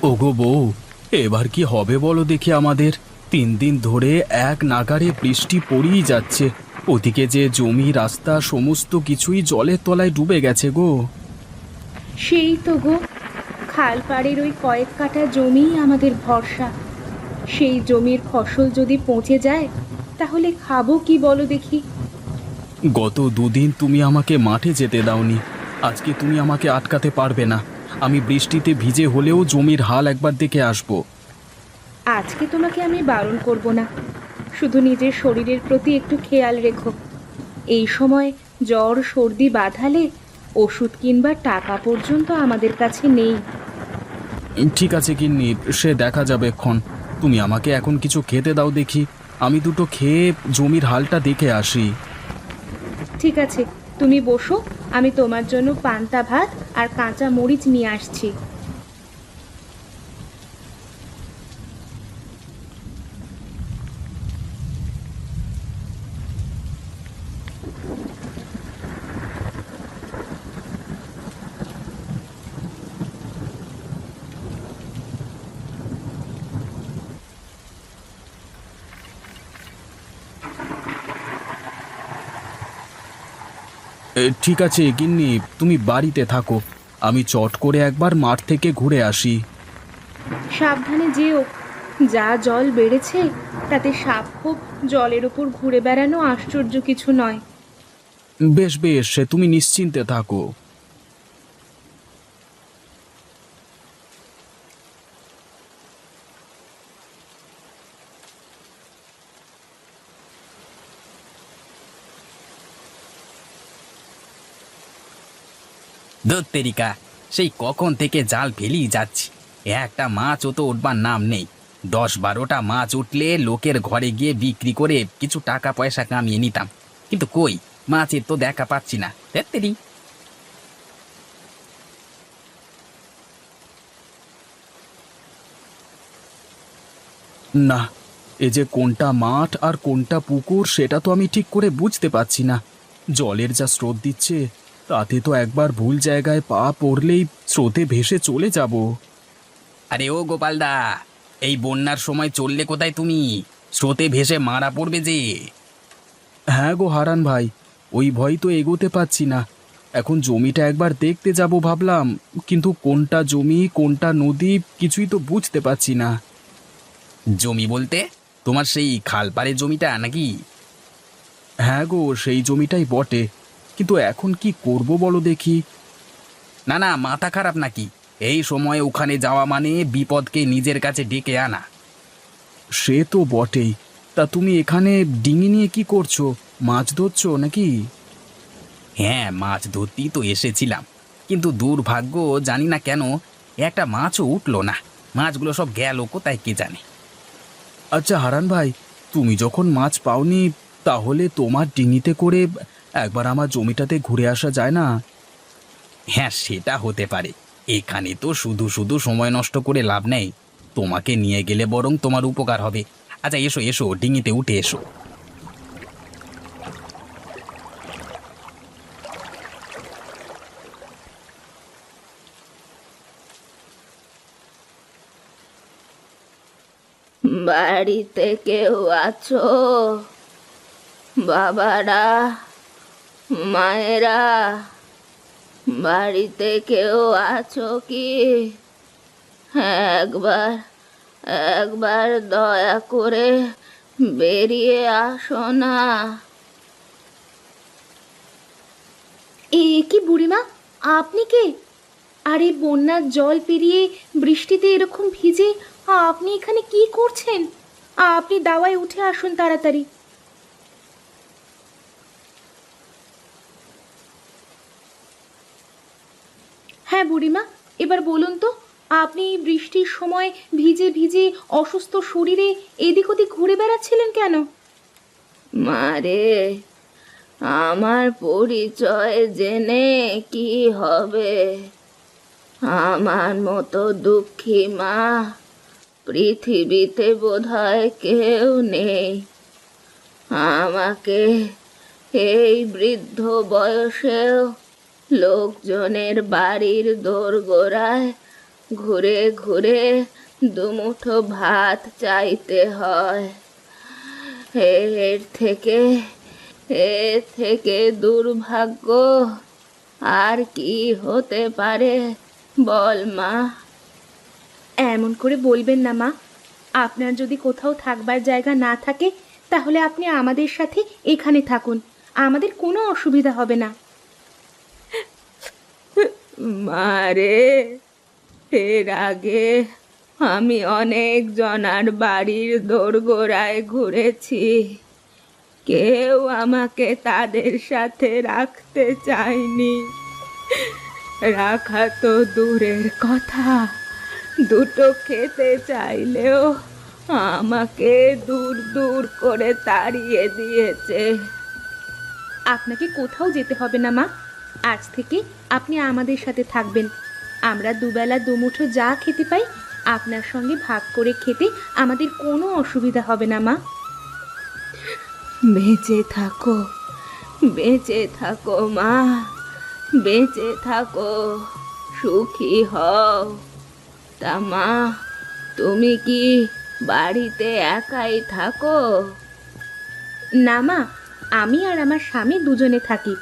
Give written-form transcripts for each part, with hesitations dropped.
ওগো বউ, এবার কি হবে বলো দেখি আমাদের। 3 দিন ধরে এক নাগাড়ে বৃষ্টি পড়েই যাচ্ছে। ওদিকে যে জমি রাস্তা সমস্ত কিছুই জলের তলায় ডুবে গেছে গো। সেই তো গো, খাল পাড়ের ওই কয়েক কাঠা জমিই আমাদের ভরসা। সেই জমির ফসল যদি পচে যায় তাহলে খাবো কি বলো দেখি। গত 2 দিন তুমি আমাকে মাঠে যেতে দাওনি, আজকে তুমি আমাকে আটকাতে পারবে না। আমি বৃষ্টিতে ভিজে হলেও জমির হাল একবার দেখে আসবো। আজকে তোমাকে আমি বারণ করব না, শুধু নিজের শরীরের প্রতি একটু খেয়াল রেখো। এই সময় জ্বর সর্দি বাঁধালে ওষুধ কিনবার টাকা পর্যন্ত আমাদের কাছে নেই। ঠিক আছে গিন্নি, সে দেখা যাবে ক্ষণ। তুমি আমাকে এখন কিছু খেতে দাও দেখি, আমি দুটো খেয়ে জমির হালটা দেখে আসি। ঠিক আছে, তুমি বসো, আমি তোমার জন্য পান্তা ভাত আর কাঁচা মরিচ নিয়ে আসছি। ঠিক আছে গিন্নি, তুমি বাড়িতে থাকো, আমি চট করে একবার মাঠ থেকে ঘুরে আসি। সাবধানে যেও, যা জল বেড়েছে তাতে সাপ খোপ জলের ওপর ঘুরে বেড়ানো আশ্চর্য কিছু নয়। বেশ বেশ, সে তুমি নিশ্চিন্তে থাকো। ধুর তেরিকা, সেই কখন থেকে জাল ফেলেই যাচ্ছি, একটা মাছও তো উঠবার নাম নেই। 10-12টা মাছ উঠলে লোকের ঘরে গিয়ে বিক্রি করে কিছু টাকা পয়সা কামিয়ে নিতাম, কিন্তু কই, মাছের তো দেখা পাচ্ছি না। ধ্যাৎ তেরি। না, এ যে কোনটা মাঠ আর কোনটা পুকুর সেটা তো আমি ঠিক করে বুঝতে পারছি না। জলের যা স্রোত দিচ্ছে, তাতে তো একবার ভুল জায়গায় পা পড়লেই স্রোতে ভেসে চলে যাব। আরে ও গোপালদা, এই বন্যার সময় চললে কোথায় তুমি? স্রোতে ভেসে মারা পড়বে যে। হ্যাঁ গো হারান ভাই, ওই ভয় তো এগোতে পারছি না। এখন জমিটা একবার দেখতে যাব ভাবলাম, কিন্তু কোনটা জমি কোনটা নদী কিছুই তো বুঝতে পারছি না। জমি বলতে তোমার সেই খালপাড়ের জমিটা নাকি? হ্যাঁ গো, সেই জমিটাই বটে, কিন্তু এখন কি করব বলো দেখি। না না, মাথা খারাপ নাকি? এই সময় ওখানে যাওয়া মানে বিপদকে নিজের কাছে ডেকে আনা। সে তো বটেই, তা তুমি এখানে ডিঙি নিয়ে কি করছো? মাছ ধরছো নাকি? হ্যাঁ, মাছ ধরতেই তো এসেছিলাম, কিন্তু দুর্ভাগ্য, জানি না কেন একটা মাছও উঠলো না। মাছগুলো সব গেল কোথায় কে জানে। আচ্ছা হারান ভাই, তুমি যখন মাছ পাওনি, তাহলে তোমার ডিঙিতে করে একবার আমার জমিটাতে ঘুরে আসা যায় না? হ্যাঁ, সেটা হতে পারে। এখানে তো শুধু শুধু সময় নষ্ট করে লাভ নেই, তোমাকে নিয়ে গেলে বরং তোমার উপকার হবে। আচ্ছা, এসো এসো, ডিঙিতে উঠে এসো। বাড়িতে কেউ আছো বাবারা, মায়েরা? বাড়িতে কেউ আছো কি? একবার একবার দয়া করে বেরিয়ে আসো না। এ কি বুড়িমা, আপনি কে? আর এই বন্যার জল পেরিয়ে বৃষ্টিতে এরকম ভিজে আপনি এখানে কি করছেন? আপনি দাওয়ায় উঠে আসুন তাড়াতাড়ি। হ্যাঁ বুড়িমা, এবার বলুন তো, আপনি এই বৃষ্টির সময় ভিজে ভিজে অসুস্থ শরীরে এদিক ওদিক ঘুরে বেড়াচ্ছিলেন কেন? মারে, আমার পরিচয় জেনে কি হবে? আমার মতো দুঃখী মা পৃথিবীতে বোধহয় কেউ নেই। আমাকে এই বৃদ্ধ বয়সেও লোকজনের বাড়ির দোরগোড়ায় ঘুরে ঘুরে দুমুঠো ভাত চাইতে হয়। এর থেকে এর থেকে দুর্ভাগ্য আর কি হতে পারে বল মা? এমন করে বলবেন না মা। আপনার যদি কোথাও থাকবার জায়গা না থাকে তাহলে আপনি আমাদের সাথে এখানে থাকুন, আমাদের কোনো অসুবিধা হবে না। মারে, এর আগে আমি অনেক জনার বাড়ির দোরগোড়ায় ঘুরেছি, কেউ আমাকে তাদের সাথে রাখতে চায়নি। রাখা তো দূরের কথা, দুটো খেতে চাইলেও আমাকে দূর দূর করে তাড়িয়ে দিয়েছে। আপনাকে কোথাও যেতে হবে না মা। আজ থেকে আপনি আমাদের সাথে থাকবেন। আমরা দুবেলা দুমুঠো যা খেতে পাই আপনার সঙ্গে ভাগ করে খেতে আমাদের কোনো অসুবিধা হবে না মা। বেঁচে থাকো, বেঁচে থাকো মা, বেঁচে থাকো, সুখী হও। তা মা, তুমি কি বাড়িতে একাই থাকো? না মা, আমি আর আমার স্বামী দুজনে থাকি।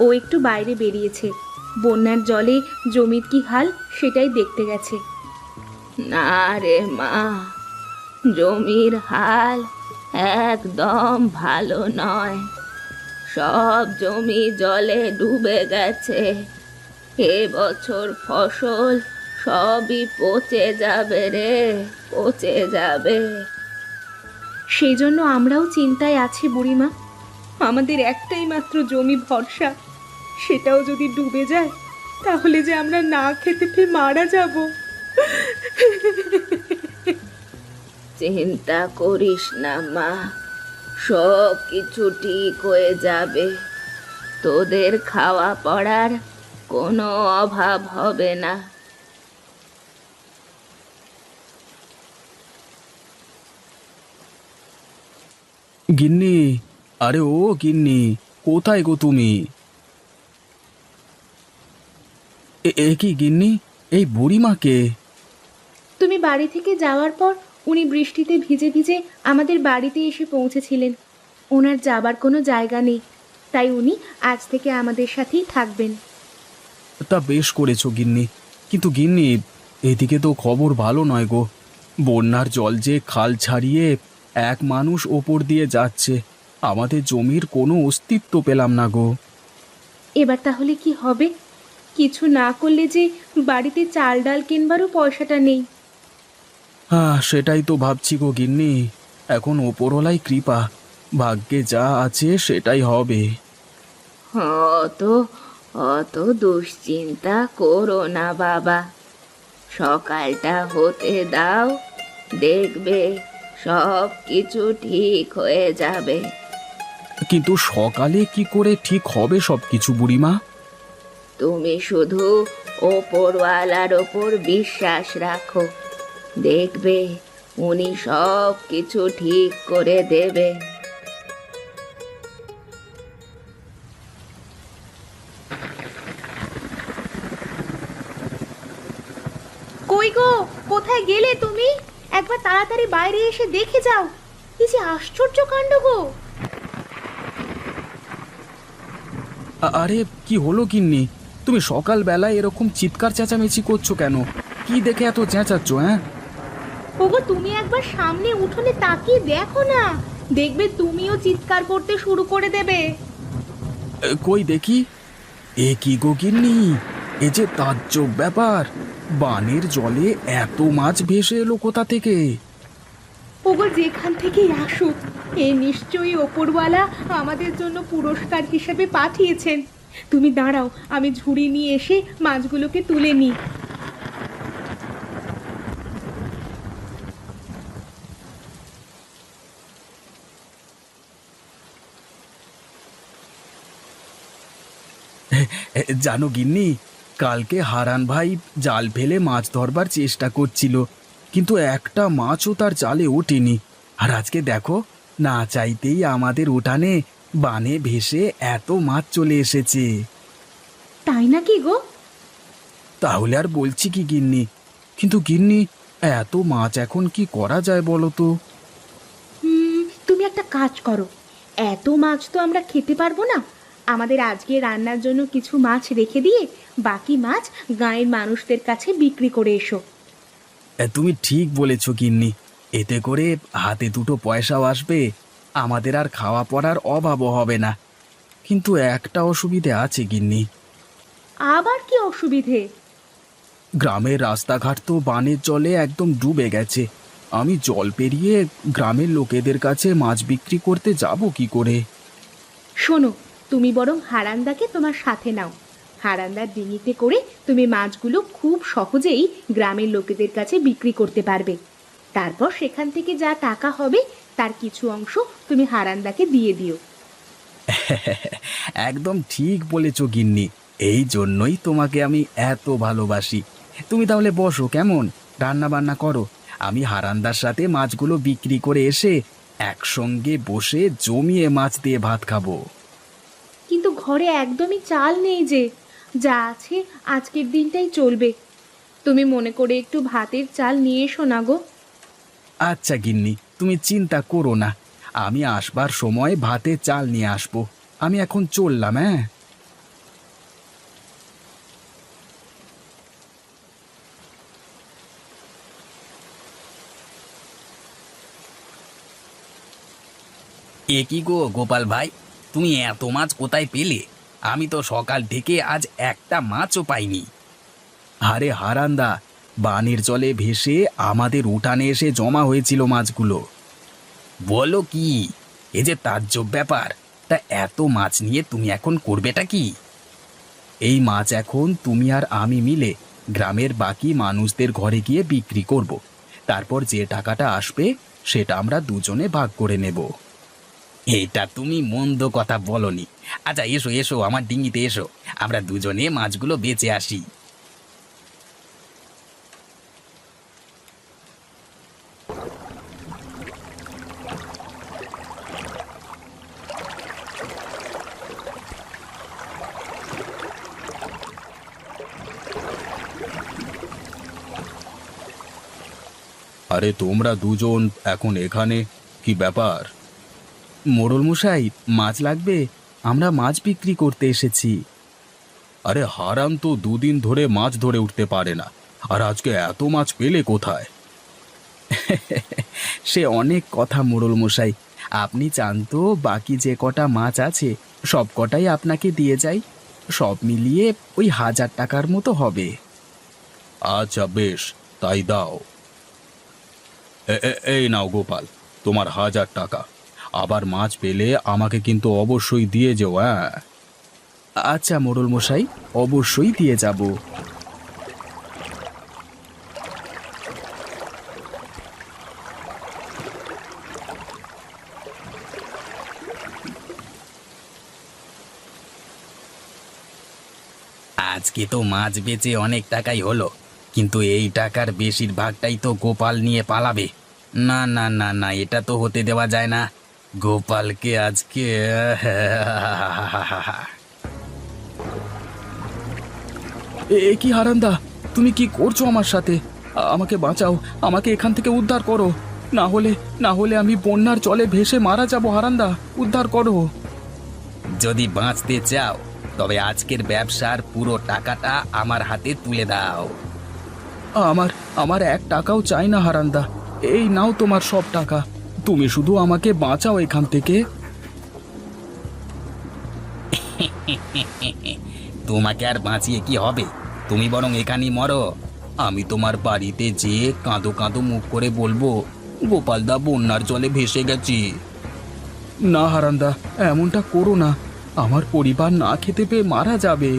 ও একটু বাইরে বেরিয়েছে, বন্যার জলে জমির কি হাল সেটাই দেখতে গেছে। না রে মা, জমির হাল একদম ভালো নয়। সব জমি জলে ডুবে গেছে। এবছর ফসল সবই পচে যাবে রে, পচে যাবে। সেই জন্য আমরাও চিন্তায় আছি বুড়িমা। আমাদের একটাই মাত্র জমি ভরসা, সেটাও যদি ডুবে যায় তাহলে যে আমরা না খেতে পেয়ে মারা যাব। চিন্তা করিস না মা, সব কিছু ঠিক হয়ে যাবে। তোদের খাওয়া পড়ার কোনো অভাব হবে না। গিন্নি, আরে ও গিন্নি, কোথায় গো তুমি? এ কি গিন্নি, এই বুড়িমাকে? তুমি বাড়ি থেকে যাওয়ার পর উনি বৃষ্টিতে ভিজে ভিজে আমাদের বাড়িতে এসে পৌঁছেছিলেন। ওনার যাবার কোনো জায়গা নেই, তাই উনি আজ থেকে আমাদের সাথেই থাকবেন। তা বেশ করেছো গিন্নি, কিন্তু গিন্নি এদিকে তো খবর ভালো নয় গো। বন্যার জল যে খাল ছাড়িয়ে এক মানুষ ওপর দিয়ে যাচ্ছে, আমাদের জমির কোনো অস্তিত্ব পেলাম না গো। এবার তাহলে কি হবে? কিছু না করলে যে বাড়িতে চাল ডাল কিনবারও পয়সাটা নেই। হ্যাঁ, সেটাই তো ভাবছি গো গিন্নি। এখন ওপরওয়ালাই কৃপা, ভাগ্যে যা আছে সেটাই হবে। অত অত দুশ্চিন্তা করো না বাবা, সকালটা হতে দাও, দেখবে সব কিছু ঠিক হয়ে যাবে। কিন্তু সকালে কি করে ঠিক হবে সব কিছু বুড়িমা? তুমি শুধু ওপরওয়ালার ওপর বিশ্বাস রাখো, দেখবে উনি সব কিছু ঠিক করে দেবে। কই গো, কোথায় গেলে তুমি? একবার তাড়াতাড়ি বাইরে এসে দেখে যাও। কি যে আশ্চর্য কাণ্ড গো! আরে কি হলো গিন্নি, তুমি সকালবেলায় এরকম চিৎকার চেঁচামেচি করছো কেন? কি দেখে এত চেঁচাচ্ছ? হ্যাঁ, ওগো, তুমি একবার সামনে উঠোনে তাকিয়ে দেখো না, দেখবে তুমিও চিৎকার করতে শুরু করে দেবে। কই দেখি। এ কি গো গিন্নি, এ যে তাজ্জব ব্যাপার, বানের জলে এত মাছ ভেসে এলো কোথা থেকে? ওগো, যেখান থেকেই আসুক, এ নিশ্চয়ই ওপরওয়ালা আমাদের জন্য পুরস্কার হিসেবে পাঠিয়েছেন। তুমি দাঁড়াও, আমি ঝুড়ি নিয়ে এসে মাছগুলোকে তুলে নিই। জানো গিন্নি, কালকে হারান ভাই জাল ফেলে মাছ ধরবার চেষ্টা করছিল, কিন্তু একটা মাছও তার জালে ওঠেনি। আর আজকে দেখো, না চাইতেই আমাদের উঠানে বানে ভেসে এত মাছ চলে এসেছে। তাই নাকি গো? তাহলে আর বলছি কি গিন্নি, কিন্তু গিন্নি, এত মাছ এখন কি করা যায় বলো তো? তুমি একটা কাজ করো, এত মাছ তো আমরা খেতে পারবো না। আমাদের আজকে রান্নার জন্য কিছু মাছ রেখে দিয়ে বাকি মাছ গাঁয়ের মানুষদের কাছে বিক্রি করে এসো। তুমি ঠিক বলেছ গিন্নি, এতে করে হাতে দুটো পয়সাও আসবে, আমাদের আর খাওয়া পড়ার অভাবও হবে না। কিন্তু একটা অসুবিধে আছে গিন্নি। আবার কি অসুবিধে? গ্রামের রাস্তাঘাট তো বানের জলে একদম ডুবে গেছে। আমি জল পেরিয়ে গ্রামের লোকেদের কাছে মাছ বিক্রি করতে যাব কি করে? শোনো, তুমি বরং হারান্দাকে তোমার সাথে নাও। হারান্দার ডিঙিতে করে তুমি মাছগুলো খুব সহজেই গ্রামের লোকেদের কাছে বিক্রি করতে পারবে। তারপর সেখান থেকে যা টাকা হবে তার কিছু অংশ তুমি হারান্দাকে দিয়ে দিও। একদম ঠিক বলেছ গিন্নি, এই জন্যই তোমাকে আমি এত ভালোবাসি। তুমি তাহলে বসো, কেমন রান্না বান্না করো, আমি হারান্দার সাথে মাছগুলো বিক্রি করে এসে একসঙ্গে বসে জমিয়ে মাছ দিয়ে ভাত খাবো। কিন্তু ঘরে একদমই চাল নেই যে, যা আছে আজকের দিনটাই চলবে। তুমি মনে করে একটু ভাতের চাল নিয়ে এসো না গো। আচ্ছা গিন্নি, তুমি চিন্তা করো না, আমি আসবার সময় ভাতে চাল নিয়ে আসবো। আমি এখন চললাম, হ্যাঁ। এ কি গো গোপাল ভাই, তুমি এত মাছ কোথায় পেলে? আমি তো সকাল থেকে আজ একটা মাছও পাইনি। আরে হারান্দা, বানের জলে ভেসে আমাদের উঠানে এসে জমা হয়েছিল মাছগুলো। বলো কি? এ যে তাজ্জব ব্যাপার। তা এত মাছ নিয়ে তুমি এখন করবেটা কি? এই মাছ এখন তুমি আর আমি মিলে গ্রামের বাকি মানুষদের ঘরে গিয়ে বিক্রি করব। তারপর যে টাকাটা আসবে সেটা আমরা দুজনে ভাগ করে নেব। এটা তুমি মন্দ কথা বলনি। আচ্ছা এসো এসো, আমার ডিঙিতে এসো, আমরা দুজনে মাছগুলো বেচে আসি। আরে তোমরা দুজন এখন এখানে, কি ব্যাপার? মোড়ল মশাই, মাছ লাগবে, আমরা মাছ বিক্রি করতে এসেছি। আরে হারান তো দুদিন ধরে মাছ ধরে উঠতে পারে না, আর আজকে এত মাছ পেলে কোথায়? সে অনেক কথা মোড়ল মশাই, আপনি চান তো বাকি যে কটা মাছ আছে সব কটাই আপনাকে দিয়ে যাই, সব মিলিয়ে ওই 1000 টাকার মতো হবে। আচ্ছা বেশ, তাই দাও। এই নাও গোপাল, তোমার 1000 টাকা। আবার মাছ পেলে আমাকে কিন্তু অবশ্যই দিয়ে যেও, হ্যাঁ। আচ্ছা মোড়ল মশাই, অবশ্যই দিয়ে যাব। আজকে তো মাছ বেচে অনেক টাকাই হলো, কিন্তু এই টাকার বেশিরভাগটাই তো গোপাল নিয়ে পালাবে। না না না না, এটা তো হতে দেওয়া যায় না। গোপালকে আজকে এ কি হারান্দা, তুমি কি করছো আমার সাথে? আমাকে বাঁচাও, আমাকে এখান থেকে উদ্ধার করো, না হলে আমি বন্যার জলে ভেসে মারা যাব। হারান্দা, উদ্ধার করো। যদি বাঁচতে চাও তবে আজকের ব্যবসার পুরো টাকাটা আমার হাতে তুলে দাও। আমার আমার 1 টাকাও চাই না হারান্দা, এই নাও তোমার সব টাকা, তুমি শুধু আমাকে বাঁচাও এখান থেকে। তোমাকে আর বাঁচিয়ে কি হবে? তুমি বরং এখানেই মরো। আমি তোমার বাড়িতে যেয়ে কাঁদো কাঁদো মুখ করে বলবো, গোপালদা বন্যার জলে ভেসে গেছি। না হারান্দা, এমনটা করো না, আমার পরিবার না খেতে পেয়ে মারা যাবে।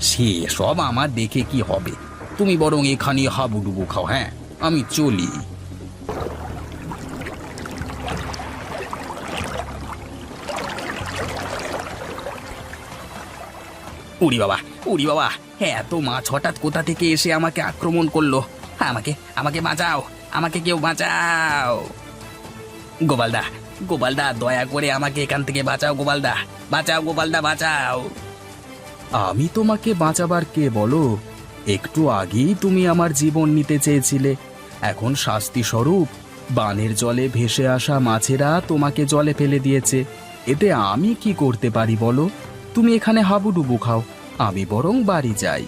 সে সব আমার দেখে কি হবে, তুমি বরং এখানে হাবুডুবু খাও। হ্যাঁ, আমি চলি। উড়ি বাবা, উড়ি বাবা, এত মাছ হঠাৎ কোথা থেকে এসে আমাকে আক্রমণ করলো? আমাকে আমাকে বাঁচাও, আমাকে কেউ বাঁচাও। গোপালদা, গোপালদা, দয়া করে আমাকে এখান থেকে বাঁচাও। গোপালদা বাঁচাও, গোপালদা বাঁচাও। আমি তোমাকে বাঁচাবার কে বলো? একটু আগেই তুমি আমার জীবন নিতে চেয়েছিলে, এখন শাস্তি স্বরূপ বানের জলে ভেসে আসা মাছেরা তোমাকে জলে ফেলে দিয়েছে। এতে আমি কি করতে পারি বলো? তুমি এখানে হাবুডুবু খাও, আমি বরং বাড়ি যাই।